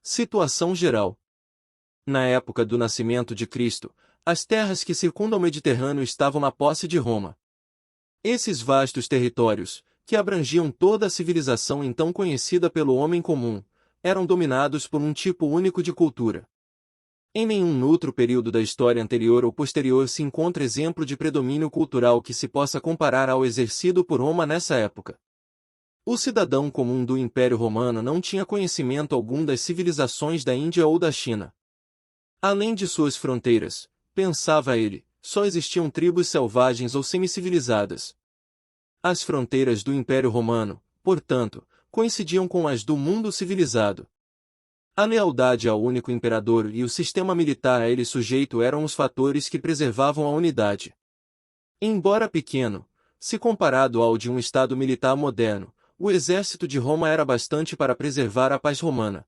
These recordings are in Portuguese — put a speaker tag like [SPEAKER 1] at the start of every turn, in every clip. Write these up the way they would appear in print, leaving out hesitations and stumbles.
[SPEAKER 1] Situação geral. Na época do nascimento de Cristo, as terras que circundam o Mediterrâneo estavam na posse de Roma. Esses vastos territórios, que abrangiam toda a civilização então conhecida pelo homem comum, eram dominados por um tipo único de cultura. Em nenhum outro período da história anterior ou posterior se encontra exemplo de predomínio cultural que se possa comparar ao exercido por Roma nessa época. O cidadão comum do Império Romano não tinha conhecimento algum das civilizações da Índia ou da China. Além de suas fronteiras, pensava ele, só existiam tribos selvagens ou semicivilizadas. As fronteiras do Império Romano, portanto, coincidiam com as do mundo civilizado. A lealdade ao único imperador e o sistema militar a ele sujeito eram os fatores que preservavam a unidade. Embora pequeno, se comparado ao de um estado militar moderno, o exército de Roma era bastante para preservar a paz romana.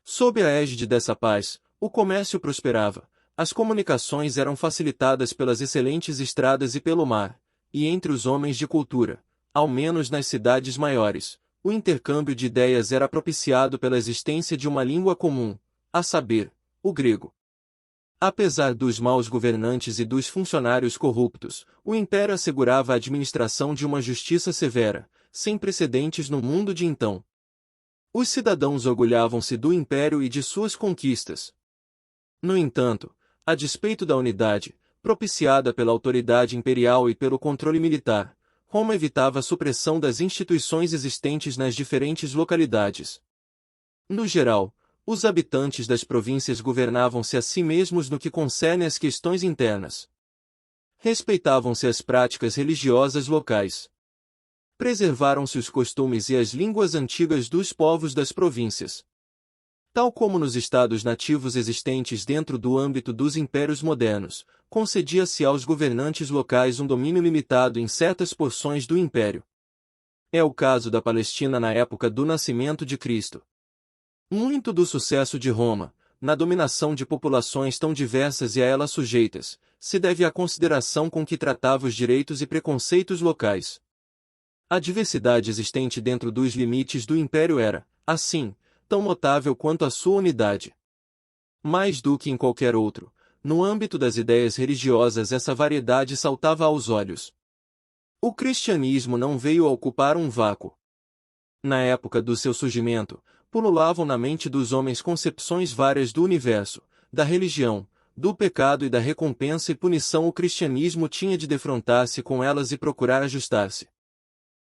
[SPEAKER 1] Sob a égide dessa paz, o comércio prosperava, as comunicações eram facilitadas pelas excelentes estradas e pelo mar, e entre os homens de cultura, ao menos nas cidades maiores, o intercâmbio de ideias era propiciado pela existência de uma língua comum, a saber, o grego. Apesar dos maus governantes e dos funcionários corruptos, o império assegurava a administração de uma justiça severa, sem precedentes no mundo de então. Os cidadãos orgulhavam-se do império e de suas conquistas. No entanto, a despeito da unidade, propiciada pela autoridade imperial e pelo controle militar, Roma evitava a supressão das instituições existentes nas diferentes localidades. No geral, os habitantes das províncias governavam-se a si mesmos no que concerne às questões internas. Respeitavam-se as práticas religiosas locais. Preservaram-se os costumes e as línguas antigas dos povos das províncias. Tal como nos estados nativos existentes dentro do âmbito dos impérios modernos, concedia-se aos governantes locais um domínio limitado em certas porções do império. É o caso da Palestina na época do nascimento de Cristo. Muito do sucesso de Roma, na dominação de populações tão diversas e a ela sujeitas, se deve à consideração com que tratava os direitos e preconceitos locais. A diversidade existente dentro dos limites do império era, assim, tão notável quanto a sua unidade. Mais do que em qualquer outro, no âmbito das ideias religiosas essa variedade saltava aos olhos. O cristianismo não veio a ocupar um vácuo. Na época do seu surgimento, pululavam na mente dos homens concepções várias do universo, da religião, do pecado e da recompensa e punição. O cristianismo tinha de defrontar-se com elas e procurar ajustar-se.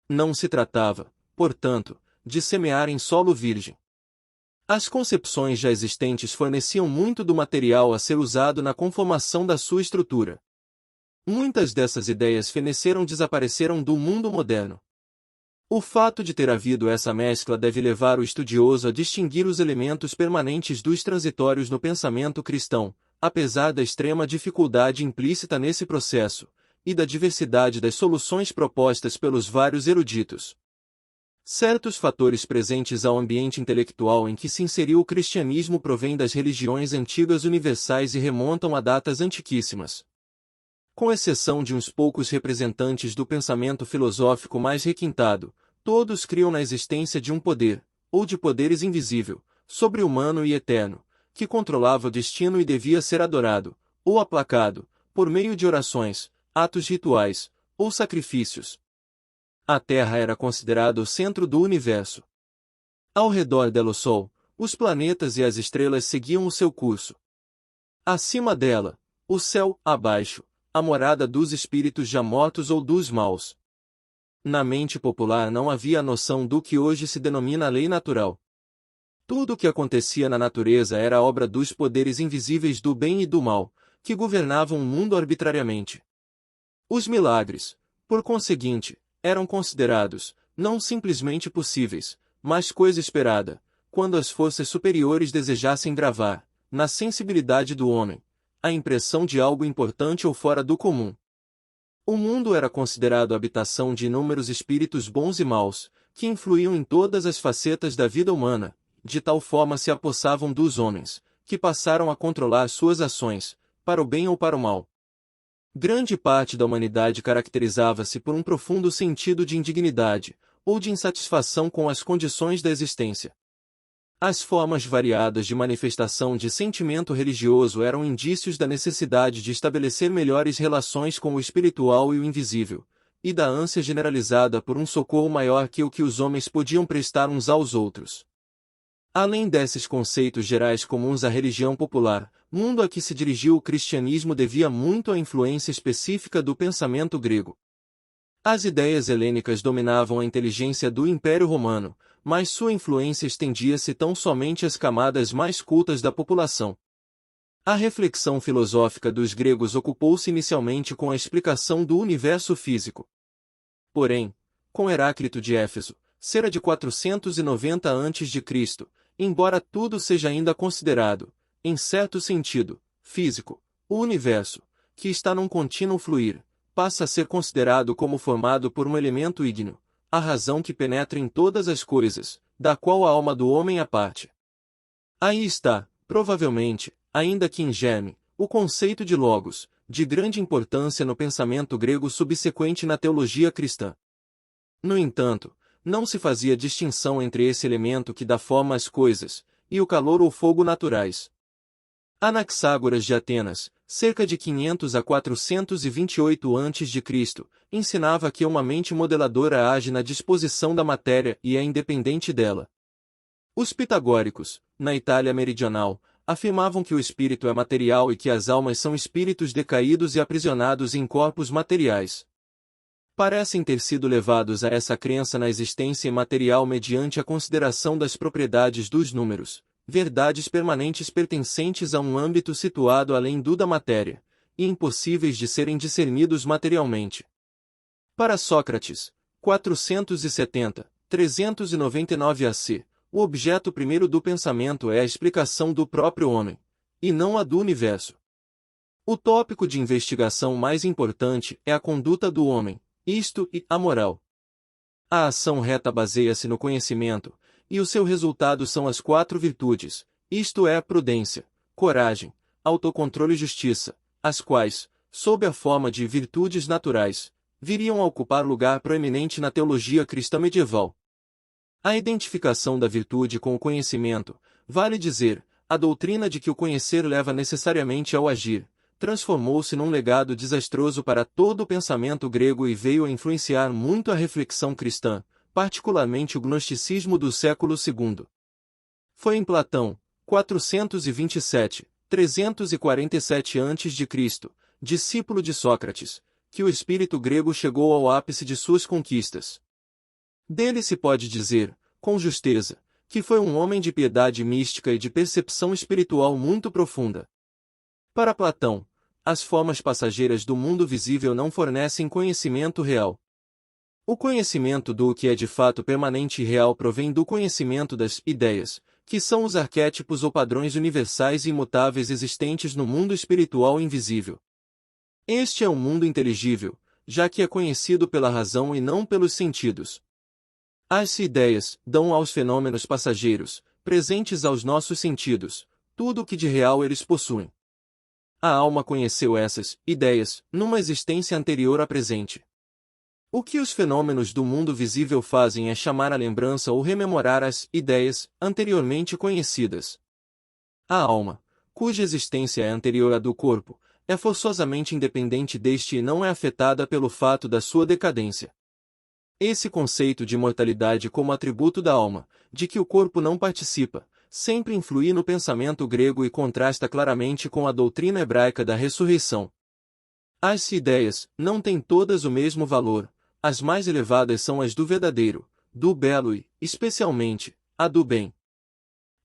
[SPEAKER 1] Não se tratava, portanto, de semear em solo virgem. As concepções já existentes forneciam muito do material a ser usado na conformação da sua estrutura. Muitas dessas ideias desapareceram do mundo moderno. O fato de ter havido essa mescla deve levar o estudioso a distinguir os elementos permanentes dos transitórios no pensamento cristão, apesar da extrema dificuldade implícita nesse processo, e da diversidade das soluções propostas pelos vários eruditos. Certos fatores presentes ao ambiente intelectual em que se inseriu o cristianismo provêm das religiões antigas universais e remontam a datas antiquíssimas. Com exceção de uns poucos representantes do pensamento filosófico mais requintado, todos criam na existência de um poder, ou de poderes invisível, sobre-humano e eterno, que controlava o destino e devia ser adorado, ou aplacado, por meio de orações, atos rituais, ou sacrifícios. A Terra era considerada o centro do universo. Ao redor dela o Sol, os planetas e as estrelas seguiam o seu curso. Acima dela, o céu, abaixo, a morada dos espíritos já mortos ou dos maus. Na mente popular não havia a noção do que hoje se denomina lei natural. Tudo o que acontecia na natureza era obra dos poderes invisíveis do bem e do mal, que governavam o mundo arbitrariamente. Os milagres, por conseguinte, eram considerados, não simplesmente possíveis, mas coisa esperada, quando as forças superiores desejassem gravar, na sensibilidade do homem, a impressão de algo importante ou fora do comum. O mundo era considerado a habitação de inúmeros espíritos bons e maus, que influíam em todas as facetas da vida humana, de tal forma se apossavam dos homens, que passaram a controlar suas ações, para o bem ou para o mal. Grande parte da humanidade caracterizava-se por um profundo sentido de indignidade, ou de insatisfação com as condições da existência. As formas variadas de manifestação de sentimento religioso eram indícios da necessidade de estabelecer melhores relações com o espiritual e o invisível, e da ânsia generalizada por um socorro maior que o que os homens podiam prestar uns aos outros. Além desses conceitos gerais comuns à religião popular, mundo a que se dirigiu o cristianismo devia muito à influência específica do pensamento grego. As ideias helênicas dominavam a inteligência do Império Romano, mas sua influência estendia-se tão somente às camadas mais cultas da população. A reflexão filosófica dos gregos ocupou-se inicialmente com a explicação do universo físico. Porém, com Heráclito de Éfeso, cerca de 490 a.C., embora tudo seja ainda considerado, em certo sentido, físico, o universo, que está num contínuo fluir, passa a ser considerado como formado por um elemento ígneo, a razão que penetra em todas as coisas, da qual a alma do homem é parte. Aí está, provavelmente, ainda que em germe, o conceito de logos, de grande importância no pensamento grego subsequente na teologia cristã. No entanto, não se fazia distinção entre esse elemento que dá forma às coisas, e o calor ou fogo naturais. Anaxágoras de Atenas, cerca de 500 a 428 a.C., ensinava que uma mente modeladora age na disposição da matéria e é independente dela. Os pitagóricos, na Itália meridional, afirmavam que o espírito é material e que as almas são espíritos decaídos e aprisionados em corpos materiais. Parecem ter sido levados a essa crença na existência imaterial mediante a consideração das propriedades dos números, verdades permanentes pertencentes a um âmbito situado além do da matéria, e impossíveis de serem discernidos materialmente. Para Sócrates, 470, 399 AC, o objeto primeiro do pensamento é a explicação do próprio homem, e não a do universo. O tópico de investigação mais importante é a conduta do homem, isto e a moral. A ação reta baseia-se no conhecimento, e o seu resultado são as 4 virtudes, isto é, prudência, coragem, autocontrole e justiça, as quais, sob a forma de virtudes naturais, viriam a ocupar lugar proeminente na teologia cristã medieval. A identificação da virtude com o conhecimento, vale dizer, a doutrina de que o conhecer leva necessariamente ao agir, transformou-se num legado desastroso para todo o pensamento grego e veio a influenciar muito a reflexão cristã, particularmente o gnosticismo do século II. Foi em Platão, 427, 347 a.C., discípulo de Sócrates, que o espírito grego chegou ao ápice de suas conquistas. Dele se pode dizer, com justeza, que foi um homem de piedade mística e de percepção espiritual muito profunda. Para Platão, as formas passageiras do mundo visível não fornecem conhecimento real. O conhecimento do que é de fato permanente e real provém do conhecimento das ideias, que são os arquétipos ou padrões universais e imutáveis existentes no mundo espiritual invisível. Este é um mundo inteligível, já que é conhecido pela razão e não pelos sentidos. As ideias dão aos fenômenos passageiros, presentes aos nossos sentidos, tudo o que de real eles possuem. A alma conheceu essas ideias numa existência anterior à presente. O que os fenômenos do mundo visível fazem é chamar à lembrança ou rememorar as ideias anteriormente conhecidas. A alma, cuja existência é anterior à do corpo, é forçosamente independente deste e não é afetada pelo fato da sua decadência. Esse conceito de imortalidade como atributo da alma, de que o corpo não participa, sempre influi no pensamento grego e contrasta claramente com a doutrina hebraica da ressurreição. As ideias não têm todas o mesmo valor, as mais elevadas são as do verdadeiro, do belo e, especialmente, a do bem.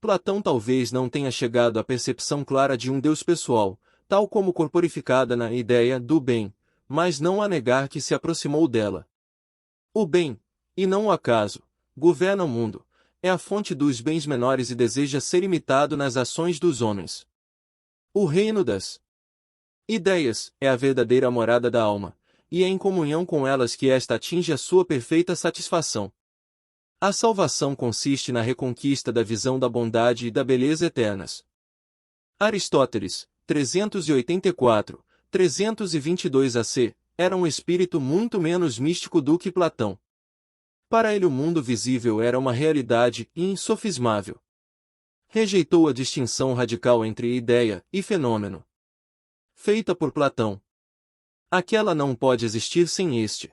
[SPEAKER 1] Platão talvez não tenha chegado à percepção clara de um Deus pessoal, tal como corporificada na ideia do bem, mas não há negar que se aproximou dela. O bem, e não o acaso, governa o mundo, é a fonte dos bens menores e deseja ser imitado nas ações dos homens. O reino das ideias é a verdadeira morada da alma, e é em comunhão com elas que esta atinge a sua perfeita satisfação. A salvação consiste na reconquista da visão da bondade e da beleza eternas. Aristóteles, 384, 322 AC, era um espírito muito menos místico do que Platão. Para ele o mundo visível era uma realidade insofismável. Rejeitou a distinção radical entre ideia e fenômeno, feita por Platão. Aquela não pode existir sem este.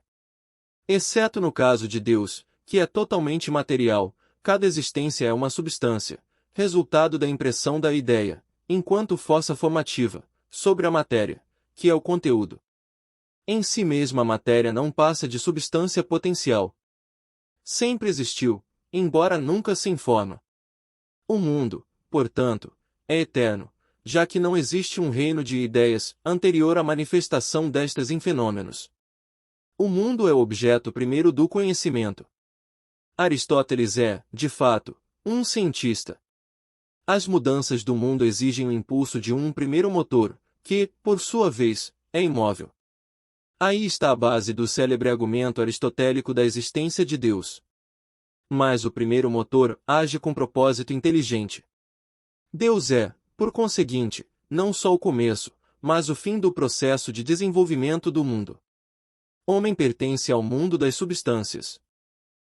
[SPEAKER 1] Exceto no caso de Deus, que é totalmente material, cada existência é uma substância, resultado da impressão da ideia, enquanto força formativa, sobre a matéria, que é o conteúdo. Em si mesma a matéria não passa de substância potencial. Sempre existiu, embora nunca sem forma. O mundo, portanto, é eterno, já que não existe um reino de ideias anterior à manifestação destas em fenômenos. O mundo é o objeto primeiro do conhecimento. Aristóteles é, de fato, um cientista. As mudanças do mundo exigem o impulso de um primeiro motor, que, por sua vez, é imóvel. Aí está a base do célebre argumento aristotélico da existência de Deus. Mas o primeiro motor age com propósito inteligente. Deus é, por conseguinte, não só o começo, mas o fim do processo de desenvolvimento do mundo. Homem pertence ao mundo das substâncias.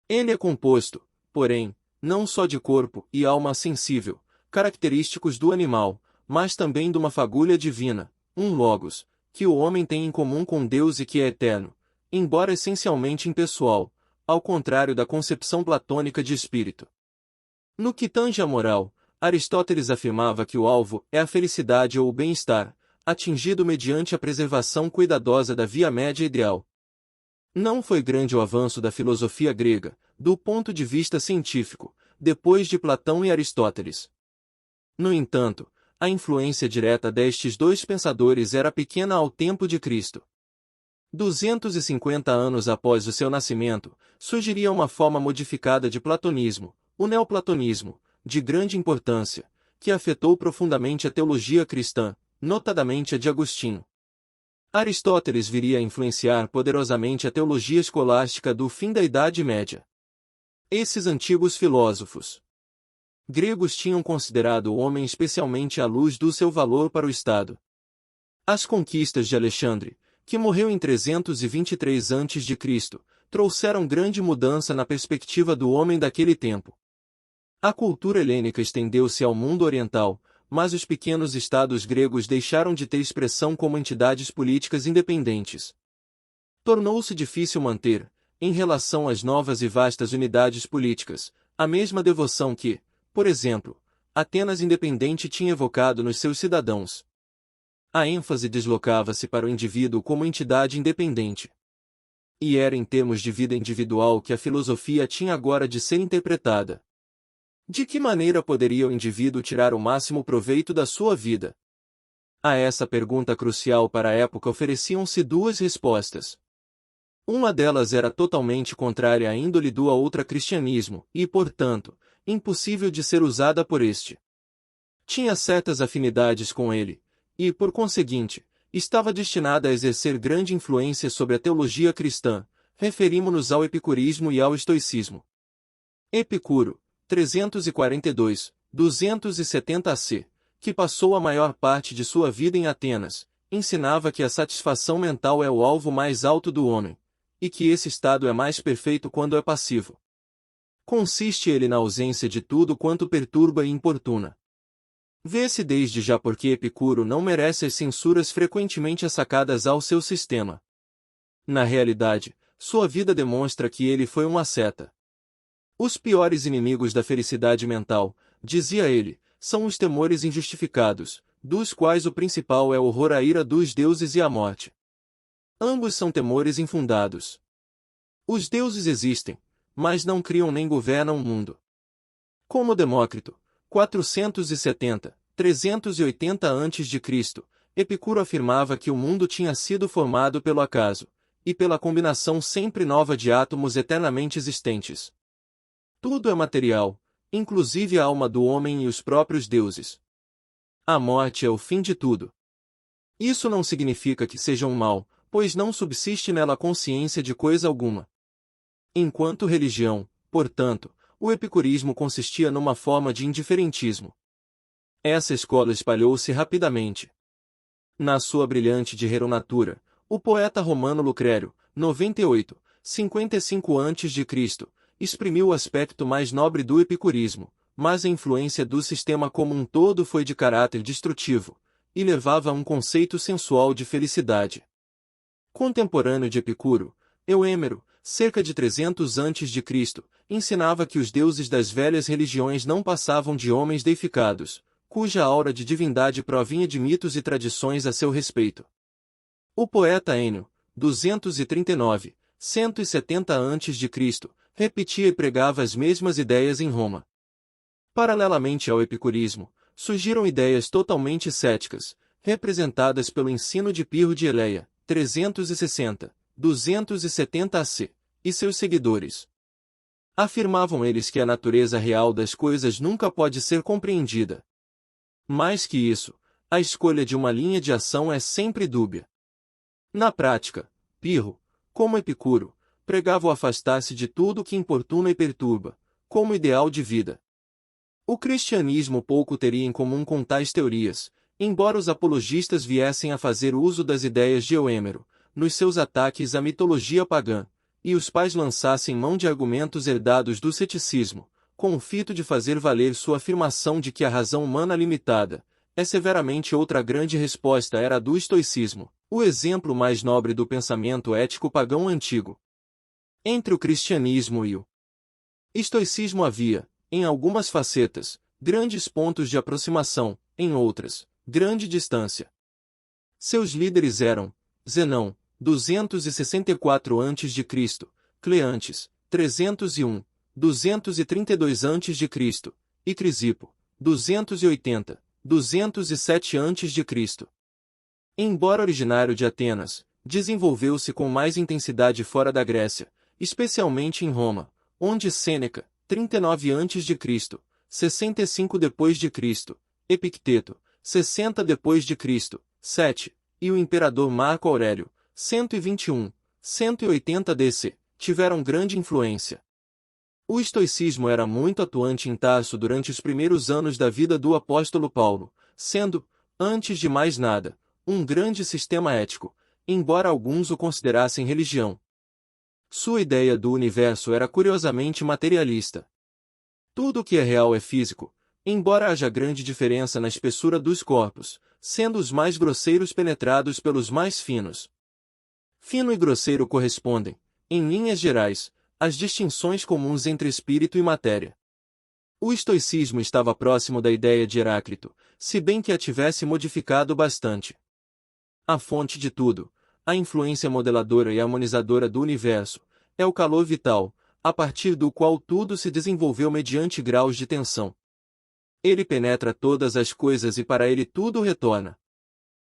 [SPEAKER 1] Ele é composto, porém, não só de corpo e alma sensível, característicos do animal, mas também de uma fagulha divina, um logos, que o homem tem em comum com Deus e que é eterno, embora essencialmente impessoal, ao contrário da concepção platônica de espírito. No que tange à moral, Aristóteles afirmava que o alvo é a felicidade ou o bem-estar, atingido mediante a preservação cuidadosa da via média ideal. Não foi grande o avanço da filosofia grega, do ponto de vista científico, depois de Platão e Aristóteles. No entanto, a influência direta destes dois pensadores era pequena ao tempo de Cristo. 250 anos após o seu nascimento, surgiria uma forma modificada de platonismo, o neoplatonismo, de grande importância, que afetou profundamente a teologia cristã, notadamente a de Agostinho. Aristóteles viria a influenciar poderosamente a teologia escolástica do fim da Idade Média. Esses antigos filósofos gregos tinham considerado o homem especialmente à luz do seu valor para o Estado. As conquistas de Alexandre, que morreu em 323 a.C., trouxeram grande mudança na perspectiva do homem daquele tempo. A cultura helênica estendeu-se ao mundo oriental, mas os pequenos estados gregos deixaram de ter expressão como entidades políticas independentes. Tornou-se difícil manter, em relação às novas e vastas unidades políticas, a mesma devoção que, por exemplo, Atenas independente tinha evocado nos seus cidadãos. A ênfase deslocava-se para o indivíduo como entidade independente. E era em termos de vida individual que a filosofia tinha agora de ser interpretada. De que maneira poderia o indivíduo tirar o máximo proveito da sua vida? A essa pergunta crucial para a época ofereciam-se duas respostas. Uma delas era totalmente contrária à índole do ultracristianismo e, portanto, impossível de ser usada por este. Tinha certas afinidades com ele, e, por conseguinte, estava destinada a exercer grande influência sobre a teologia cristã. Referimo-nos ao epicurismo e ao estoicismo. Epicuro, 342, 270 AC, que passou a maior parte de sua vida em Atenas, ensinava que a satisfação mental é o alvo mais alto do homem, e que esse estado é mais perfeito quando é passivo. Consiste ele na ausência de tudo quanto perturba e importuna. Vê-se desde já porque Epicuro não merece as censuras frequentemente assacadas ao seu sistema. Na realidade, sua vida demonstra que ele foi um asceta. Os piores inimigos da felicidade mental, dizia ele, são os temores injustificados, dos quais o principal é o horror à ira dos deuses e à morte. Ambos são temores infundados. Os deuses existem, mas não criam nem governam o mundo. Como Demócrito, 470, 380 a.C., Epicuro afirmava que o mundo tinha sido formado pelo acaso, e pela combinação sempre nova de átomos eternamente existentes. Tudo é material, inclusive a alma do homem e os próprios deuses. A morte é o fim de tudo. Isso não significa que seja um mal, pois não subsiste nela a consciência de coisa alguma. Enquanto religião, portanto, o epicurismo consistia numa forma de indiferentismo. Essa escola espalhou-se rapidamente. Na sua brilhante de Reronatura, o poeta romano Lucrério, 98, 55 a.C., exprimiu o aspecto mais nobre do epicurismo, mas a influência do sistema como um todo foi de caráter destrutivo, e levava a um conceito sensual de felicidade. Contemporâneo de Epicuro, Euêmero, cerca de 300 a.C., ensinava que os deuses das velhas religiões não passavam de homens deificados, cuja aura de divindade provinha de mitos e tradições a seu respeito. O poeta Ênio, 239, 170 a.C., repetia e pregava as mesmas ideias em Roma. Paralelamente ao epicurismo, surgiram ideias totalmente céticas, representadas pelo ensino de Pirro de Eleia, 360, 270 AC, e seus seguidores. Afirmavam eles que a natureza real das coisas nunca pode ser compreendida. Mais que isso, a escolha de uma linha de ação é sempre dúbia. Na prática, Pirro, como Epicuro, pregava o afastar-se de tudo que importuna e perturba, como ideal de vida. O cristianismo pouco teria em comum com tais teorias, embora os apologistas viessem a fazer uso das ideias de Euêmero, nos seus ataques à mitologia pagã, e os pais lançassem mão de argumentos herdados do ceticismo, com o fito de fazer valer sua afirmação de que a razão humana limitada é severamente outra grande resposta era a do estoicismo, o exemplo mais nobre do pensamento ético pagão antigo. Entre o cristianismo e o estoicismo havia, em algumas facetas, grandes pontos de aproximação, em outras, grande distância. Seus líderes eram Zenão, 264 a.C., Cleantes, 301, 232 a.C., e Crisipo, 280, 207 a.C. Embora originário de Atenas, desenvolveu-se com mais intensidade fora da Grécia, especialmente em Roma, onde Sêneca, 39 a.C., 65 d.C., Epicteto, 60 d.C., 7, e o imperador Marco Aurélio, 121, 180 d.C., tiveram grande influência. O estoicismo era muito atuante em Tarso durante os primeiros anos da vida do apóstolo Paulo, sendo, antes de mais nada, um grande sistema ético, embora alguns o considerassem religião. Sua ideia do universo era curiosamente materialista. Tudo o que é real é físico, embora haja grande diferença na espessura dos corpos, sendo os mais grosseiros penetrados pelos mais finos. Fino e grosseiro correspondem, em linhas gerais, às distinções comuns entre espírito e matéria. O estoicismo estava próximo da ideia de Heráclito, se bem que a tivesse modificado bastante. A fonte de tudo, a influência modeladora e harmonizadora do universo, é o calor vital, a partir do qual tudo se desenvolveu mediante graus de tensão. Ele penetra todas as coisas e para ele tudo retorna.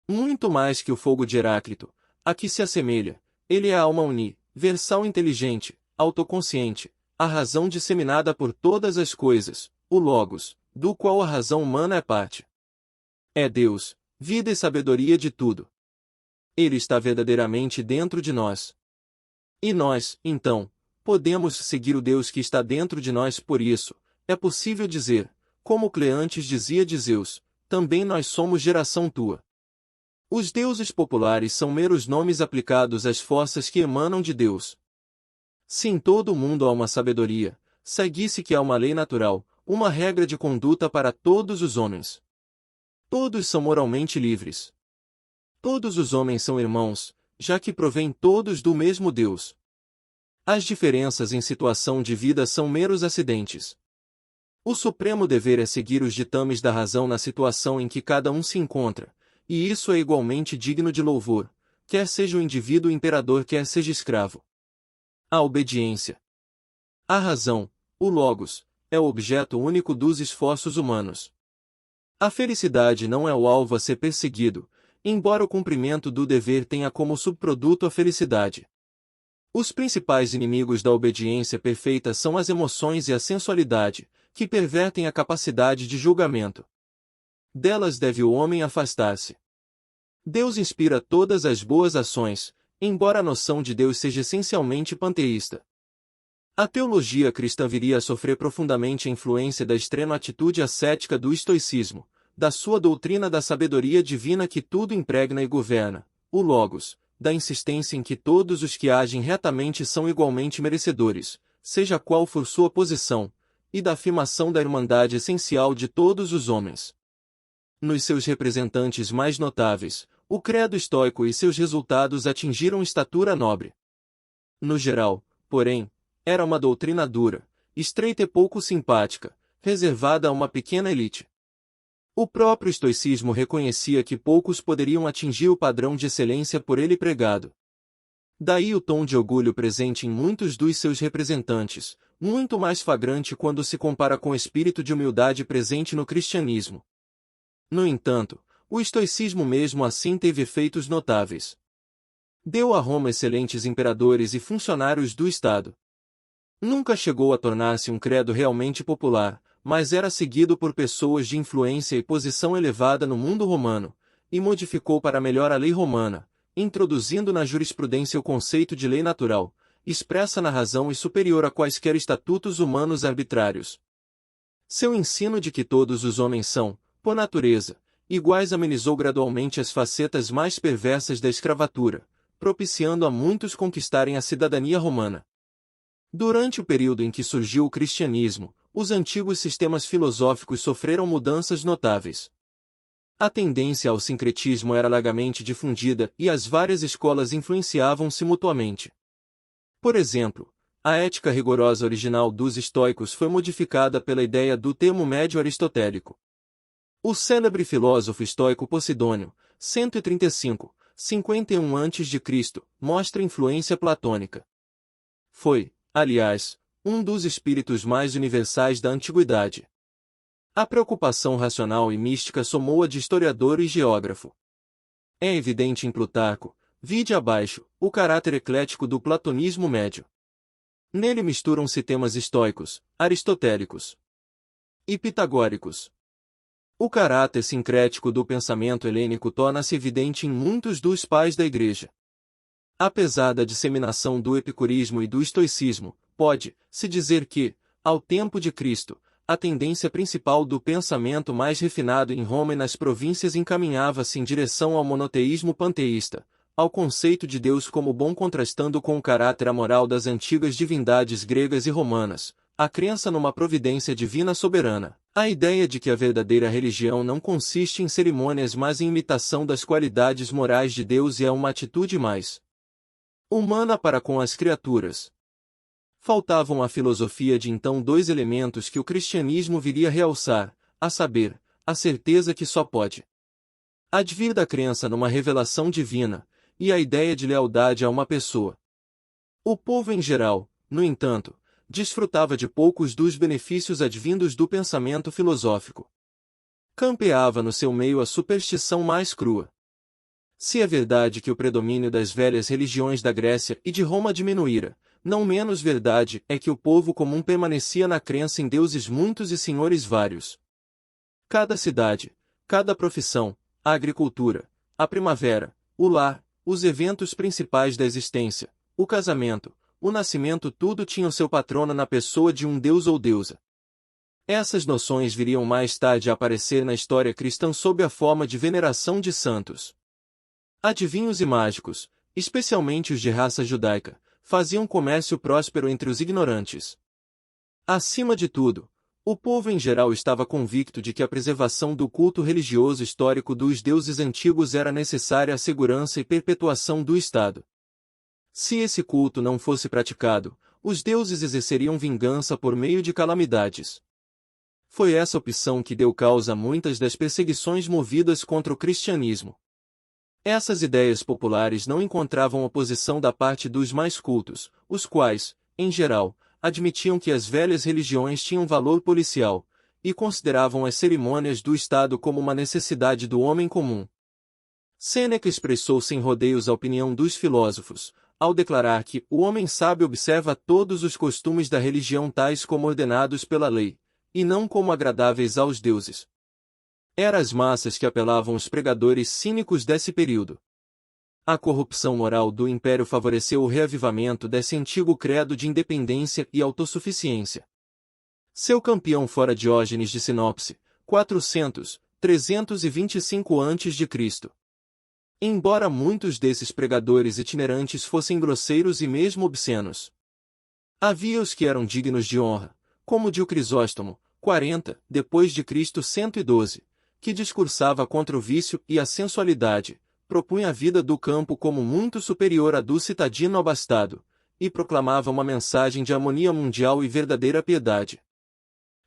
[SPEAKER 1] Muito mais que o fogo de Heráclito, a que se assemelha, ele é a alma universal inteligente, autoconsciente, a razão disseminada por todas as coisas, o Logos, do qual a razão humana é parte. É Deus, vida e sabedoria de tudo. Ele está verdadeiramente dentro de nós. E nós, então, podemos seguir o Deus que está dentro de nós. Por isso, é possível dizer, como Cleantes dizia de Zeus, também nós somos geração tua. Os deuses populares são meros nomes aplicados às forças que emanam de Deus. Se em todo o mundo há uma sabedoria, segue-se que há uma lei natural, uma regra de conduta para todos os homens. Todos são moralmente livres. Todos os homens são irmãos, já que provêm todos do mesmo Deus. As diferenças em situação de vida são meros acidentes. O supremo dever é seguir os ditames da razão na situação em que cada um se encontra, e isso é igualmente digno de louvor, quer seja o indivíduo imperador quer seja escravo. A obediência. A razão, o Logos, é o objeto único dos esforços humanos. A felicidade não é o alvo a ser perseguido, embora o cumprimento do dever tenha como subproduto a felicidade. Os principais inimigos da obediência perfeita são as emoções e a sensualidade, que pervertem a capacidade de julgamento. Delas deve o homem afastar-se. Deus inspira todas as boas ações, embora a noção de Deus seja essencialmente panteísta. A teologia cristã viria a sofrer profundamente a influência da extrema atitude ascética do estoicismo, da sua doutrina da sabedoria divina que tudo impregna e governa, o Logos, da insistência em que todos os que agem retamente são igualmente merecedores, seja qual for sua posição, e da afirmação da irmandade essencial de todos os homens. Nos seus representantes mais notáveis, o credo estoico e seus resultados atingiram estatura nobre. No geral, porém, era uma doutrina dura, estreita e pouco simpática, reservada a uma pequena elite. O próprio estoicismo reconhecia que poucos poderiam atingir o padrão de excelência por ele pregado. Daí o tom de orgulho presente em muitos dos seus representantes, muito mais flagrante quando se compara com o espírito de humildade presente no cristianismo. No entanto, o estoicismo mesmo assim teve efeitos notáveis. Deu a Roma excelentes imperadores e funcionários do Estado. Nunca chegou a tornar-se um credo realmente popular, mas era seguido por pessoas de influência e posição elevada no mundo romano, e modificou para melhor a lei romana, introduzindo na jurisprudência o conceito de lei natural, expressa na razão e superior a quaisquer estatutos humanos arbitrários. Seu ensino de que todos os homens são, por natureza, iguais amenizou gradualmente as facetas mais perversas da escravatura, propiciando a muitos conquistarem a cidadania romana. Durante o período em que surgiu o cristianismo, os antigos sistemas filosóficos sofreram mudanças notáveis. A tendência ao sincretismo era largamente difundida e as várias escolas influenciavam-se mutuamente. Por exemplo, a ética rigorosa original dos estoicos foi modificada pela ideia do termo médio aristotélico. O célebre filósofo estoico Posidônio, 135, 51 a.C., mostra influência platônica. Foi, aliás, um dos espíritos mais universais da antiguidade. A preocupação racional e mística somou a de historiador e geógrafo. É evidente em Plutarco, vide abaixo, o caráter eclético do platonismo médio. Nele misturam-se temas estoicos, aristotélicos e pitagóricos. O caráter sincrético do pensamento helênico torna-se evidente em muitos dos pais da Igreja. Apesar da disseminação do epicurismo e do estoicismo, pode-se dizer que, ao tempo de Cristo, a tendência principal do pensamento mais refinado em Roma e nas províncias encaminhava-se em direção ao monoteísmo panteísta, ao conceito de Deus como bom contrastando com o caráter amoral das antigas divindades gregas e romanas, a crença numa providência divina soberana, a ideia de que a verdadeira religião não consiste em cerimônias mas em imitação das qualidades morais de Deus e é uma atitude mais humana para com as criaturas. Faltavam à filosofia de então dois elementos que o cristianismo viria realçar, a saber, a certeza que só pode advir da crença numa revelação divina, e a ideia de lealdade a uma pessoa. O povo em geral, no entanto, desfrutava de poucos dos benefícios advindos do pensamento filosófico. Campeava no seu meio a superstição mais crua. Se é verdade que o predomínio das velhas religiões da Grécia e de Roma diminuíra, não menos verdade é que o povo comum permanecia na crença em deuses muitos e senhores vários. Cada cidade, cada profissão, a agricultura, a primavera, o lar, os eventos principais da existência, o casamento, o nascimento tudo tinha o seu patrono na pessoa de um deus ou deusa. Essas noções viriam mais tarde a aparecer na história cristã sob a forma de veneração de santos. Adivinhos e mágicos, especialmente os de raça judaica, faziam comércio próspero entre os ignorantes. Acima de tudo, o povo em geral estava convicto de que a preservação do culto religioso histórico dos deuses antigos era necessária à segurança e perpetuação do Estado. Se esse culto não fosse praticado, os deuses exerceriam vingança por meio de calamidades. Foi essa opção que deu causa a muitas das perseguições movidas contra o cristianismo. Essas ideias populares não encontravam oposição da parte dos mais cultos, os quais, em geral, admitiam que as velhas religiões tinham valor policial, e consideravam as cerimônias do Estado como uma necessidade do homem comum. Sêneca expressou sem rodeios a opinião dos filósofos, ao declarar que o homem sábio observa todos os costumes da religião tais como ordenados pela lei, e não como agradáveis aos deuses. Eram as massas que apelavam os pregadores cínicos desse período. A corrupção moral do império favoreceu o reavivamento desse antigo credo de independência e autossuficiência. Seu campeão fora Diógenes de Sinopse, 400-325 a.C. Embora muitos desses pregadores itinerantes fossem grosseiros e mesmo obscenos, havia os que eram dignos de honra, como o de Crisóstomo, 40, depois de Cristo 112, que discursava contra o vício e a sensualidade, propunha a vida do campo como muito superior à do citadino abastado, e proclamava uma mensagem de harmonia mundial e verdadeira piedade,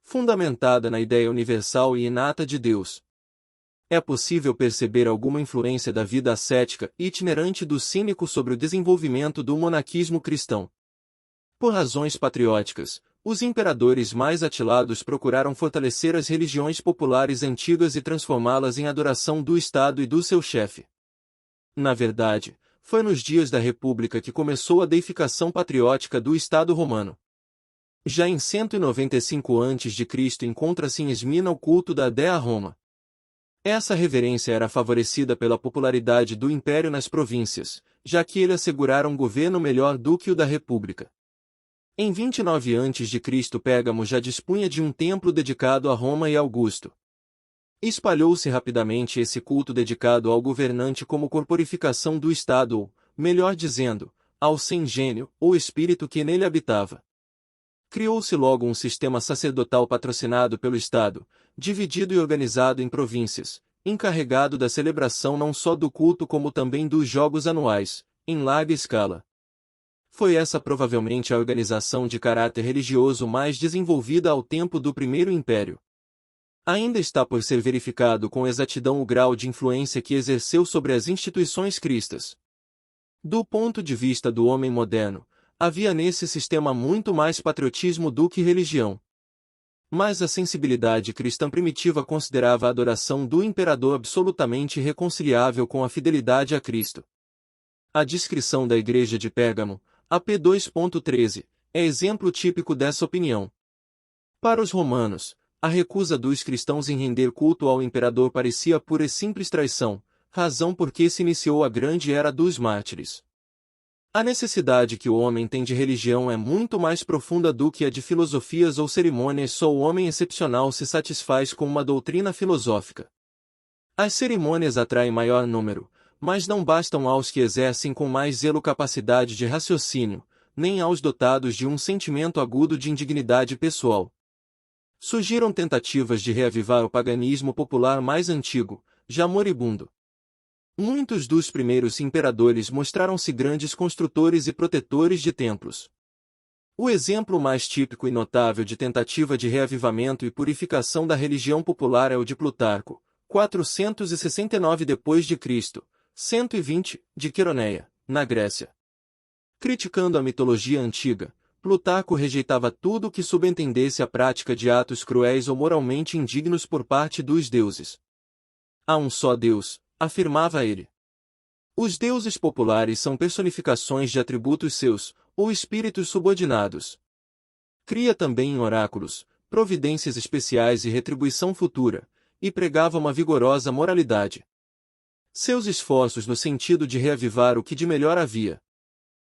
[SPEAKER 1] fundamentada na ideia universal e inata de Deus. É possível perceber alguma influência da vida ascética e itinerante do cínico sobre o desenvolvimento do monaquismo cristão. Por razões patrióticas, os imperadores mais atilados procuraram fortalecer as religiões populares antigas e transformá-las em adoração do Estado e do seu chefe. Na verdade, foi nos dias da República que começou a deificação patriótica do Estado romano. Já em 195 a.C. encontra-se em Esmina o culto da Dea Roma. Essa reverência era favorecida pela popularidade do Império nas províncias, já que ele assegurara um governo melhor do que o da República. Em 29 a.C. Pérgamo já dispunha de um templo dedicado a Roma e Augusto. Espalhou-se rapidamente esse culto dedicado ao governante como corporificação do Estado ou, melhor dizendo, ao sem-gênio, ou espírito que nele habitava. Criou-se logo um sistema sacerdotal patrocinado pelo Estado, dividido e organizado em províncias, encarregado da celebração não só do culto como também dos jogos anuais, em larga escala. Foi essa provavelmente a organização de caráter religioso mais desenvolvida ao tempo do Primeiro Império. Ainda está por ser verificado com exatidão o grau de influência que exerceu sobre as instituições cristãs. Do ponto de vista do homem moderno, havia nesse sistema muito mais patriotismo do que religião. Mas a sensibilidade cristã primitiva considerava a adoração do imperador absolutamente reconciliável com a fidelidade a Cristo. A descrição da Igreja de Pérgamo, AP 2.13, é exemplo típico dessa opinião. Para os romanos, a recusa dos cristãos em render culto ao imperador parecia pura e simples traição, razão por que se iniciou a grande era dos mártires. A necessidade que o homem tem de religião é muito mais profunda do que a de filosofias ou cerimônias. Só o homem excepcional se satisfaz com uma doutrina filosófica. As cerimônias atraem maior número, mas não bastam aos que exercem com mais zelo capacidade de raciocínio, nem aos dotados de um sentimento agudo de indignidade pessoal. Surgiram tentativas de reavivar o paganismo popular mais antigo, já moribundo. Muitos dos primeiros imperadores mostraram-se grandes construtores e protetores de templos. O exemplo mais típico e notável de tentativa de reavivamento e purificação da religião popular é o de Plutarco, 469 d.C., 120, de Queroneia, na Grécia. Criticando a mitologia antiga, Plutarco rejeitava tudo que subentendesse a prática de atos cruéis ou moralmente indignos por parte dos deuses. Há um só Deus, afirmava ele. Os deuses populares são personificações de atributos seus, ou espíritos subordinados. Cria também em oráculos, providências especiais e retribuição futura, e pregava uma vigorosa moralidade. Seus esforços no sentido de reavivar o que de melhor havia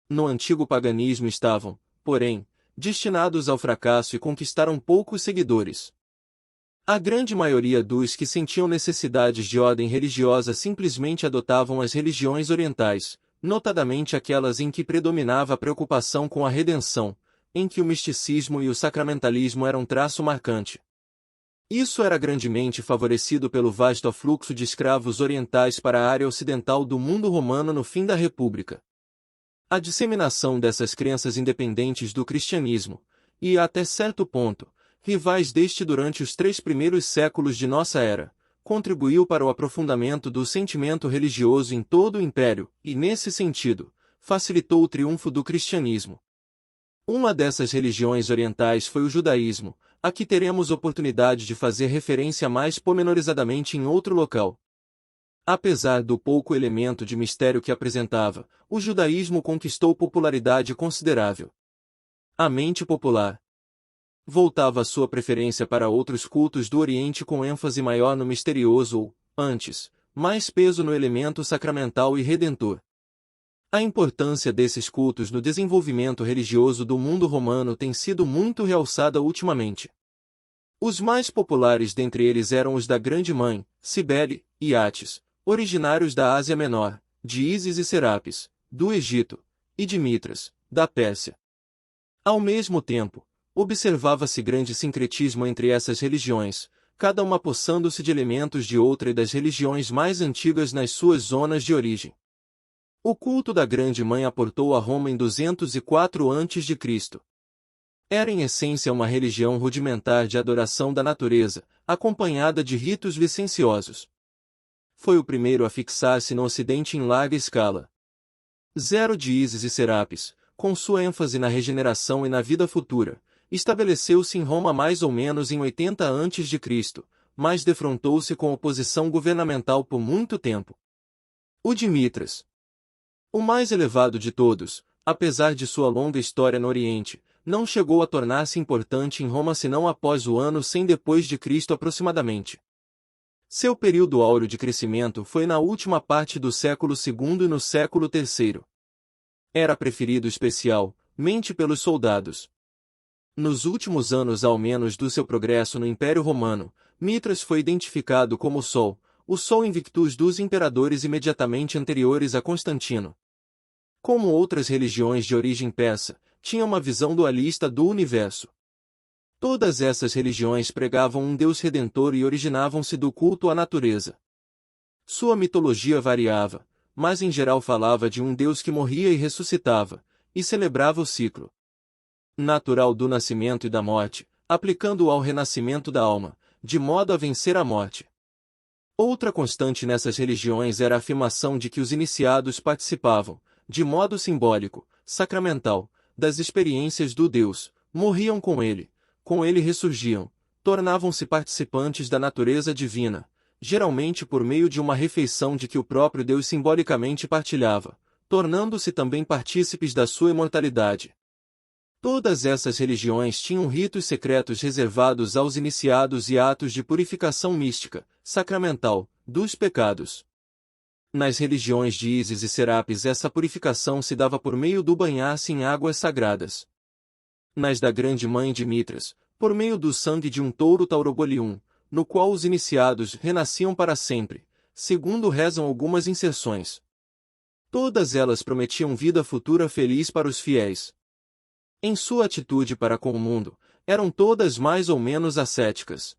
[SPEAKER 1] no antigo paganismo estavam, porém, destinados ao fracasso e conquistaram poucos seguidores. A grande maioria dos que sentiam necessidades de ordem religiosa simplesmente adotavam as religiões orientais, notadamente aquelas em que predominava a preocupação com a redenção, em que o misticismo e o sacramentalismo eram traço marcante. Isso era grandemente favorecido pelo vasto afluxo de escravos orientais para a área ocidental do mundo romano no fim da República. A disseminação dessas crenças independentes do cristianismo, e, até certo ponto, rivais deste durante os 3 primeiros séculos de nossa era, contribuiu para o aprofundamento do sentimento religioso em todo o Império, e, nesse sentido, facilitou o triunfo do cristianismo. Uma dessas religiões orientais foi o judaísmo, a que teremos oportunidade de fazer referência mais pormenorizadamente em outro local. Apesar do pouco elemento de mistério que apresentava, o judaísmo conquistou popularidade considerável. A mente popular voltava sua preferência para outros cultos do Oriente com ênfase maior no misterioso ou, antes, mais peso no elemento sacramental e redentor. A importância desses cultos no desenvolvimento religioso do mundo romano tem sido muito realçada ultimamente. Os mais populares dentre eles eram os da Grande Mãe, Cibele, e Átis, originários da Ásia Menor, de Ísis e Serapis, do Egito, e de Mitras, da Pérsia. Ao mesmo tempo, observava-se grande sincretismo entre essas religiões, cada uma possando-se de elementos de outra e das religiões mais antigas nas suas zonas de origem. O culto da Grande Mãe aportou a Roma em 204 a.C. Era em essência uma religião rudimentar de adoração da natureza, acompanhada de ritos licenciosos. Foi o primeiro a fixar-se no Ocidente em larga escala. Zero de Ísis e Serapis, com sua ênfase na regeneração e na vida futura, estabeleceu-se em Roma mais ou menos em 80 a.C., mas defrontou-se com oposição governamental por muito tempo. O de Mitras, o mais elevado de todos, apesar de sua longa história no Oriente, não chegou a tornar-se importante em Roma senão após o ano 100 depois de Cristo aproximadamente. Seu período áureo de crescimento foi na última parte do século II e no século III. Era preferido especialmente pelos soldados. Nos últimos anos ao menos do seu progresso no Império Romano, Mitras foi identificado como o Sol Invictus dos imperadores imediatamente anteriores a Constantino. Como outras religiões de origem persa, tinha uma visão dualista do universo. Todas essas religiões pregavam um Deus redentor e originavam-se do culto à natureza. Sua mitologia variava, mas em geral falava de um Deus que morria e ressuscitava, e celebrava o ciclo natural do nascimento e da morte, aplicando-o ao renascimento da alma, de modo a vencer a morte. Outra constante nessas religiões era a afirmação de que os iniciados participavam, de modo simbólico, sacramental, das experiências do Deus, morriam com ele ressurgiam, tornavam-se participantes da natureza divina, geralmente por meio de uma refeição de que o próprio Deus simbolicamente partilhava, tornando-se também partícipes da sua imortalidade. Todas essas religiões tinham ritos secretos reservados aos iniciados e atos de purificação mística, sacramental, dos pecados. Nas religiões de Ísis e Serapis essa purificação se dava por meio do banhar-se em águas sagradas. Nas da Grande Mãe de Mitras, por meio do sangue de um touro taurogolium, no qual os iniciados renasciam para sempre, segundo rezam algumas inserções. Todas elas prometiam vida futura feliz para os fiéis. Em sua atitude para com o mundo, eram todas mais ou menos ascéticas.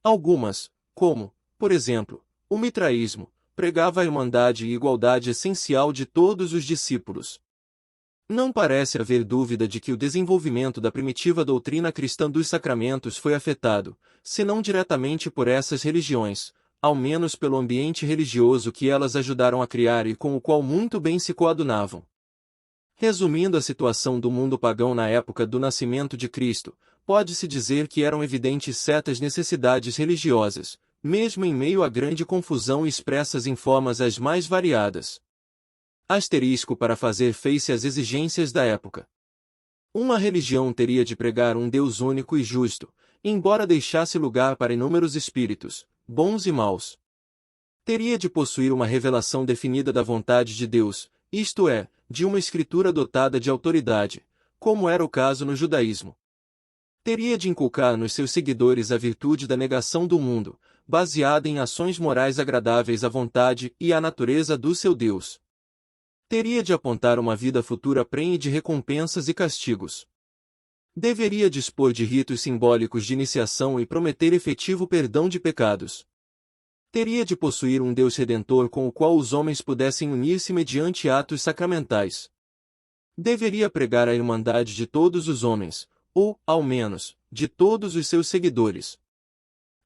[SPEAKER 1] Algumas, como, por exemplo, o mitraísmo, pregava a irmandade e igualdade essencial de todos os discípulos. Não parece haver dúvida de que o desenvolvimento da primitiva doutrina cristã dos sacramentos foi afetado, se não diretamente por essas religiões, ao menos pelo ambiente religioso que elas ajudaram a criar e com o qual muito bem se coadunavam. Resumindo a situação do mundo pagão na época do nascimento de Cristo, pode-se dizer que eram evidentes certas necessidades religiosas, mesmo em meio à grande confusão expressas em formas as mais variadas. Asterisco para fazer face às exigências da época. Uma religião teria de pregar um Deus único e justo, embora deixasse lugar para inúmeros espíritos, bons e maus. Teria de possuir uma revelação definida da vontade de Deus, isto é, de uma escritura dotada de autoridade, como era o caso no judaísmo. Teria de inculcar nos seus seguidores a virtude da negação do mundo, baseada em ações morais agradáveis à vontade e à natureza do seu Deus. Teria de apontar uma vida futura prenhe de recompensas e castigos. Deveria dispor de ritos simbólicos de iniciação e prometer efetivo perdão de pecados. Teria de possuir um Deus redentor com o qual os homens pudessem unir-se mediante atos sacramentais. Deveria pregar a irmandade de todos os homens, ou, ao menos, de todos os seus seguidores.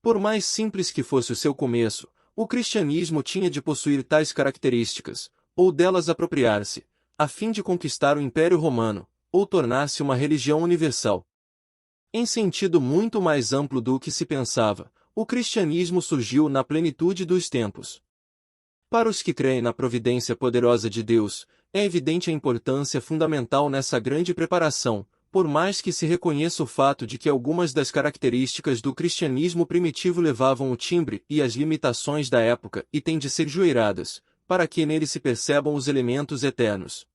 [SPEAKER 1] Por mais simples que fosse o seu começo, o cristianismo tinha de possuir tais características, ou delas apropriar-se, a fim de conquistar o Império Romano, ou tornar-se uma religião universal. Em sentido muito mais amplo do que se pensava, o cristianismo surgiu na plenitude dos tempos. Para os que creem na providência poderosa de Deus, é evidente a importância fundamental nessa grande preparação, por mais que se reconheça o fato de que algumas das características do cristianismo primitivo levavam o timbre e as limitações da época e têm de ser joeiradas, para que nele se percebam os elementos eternos.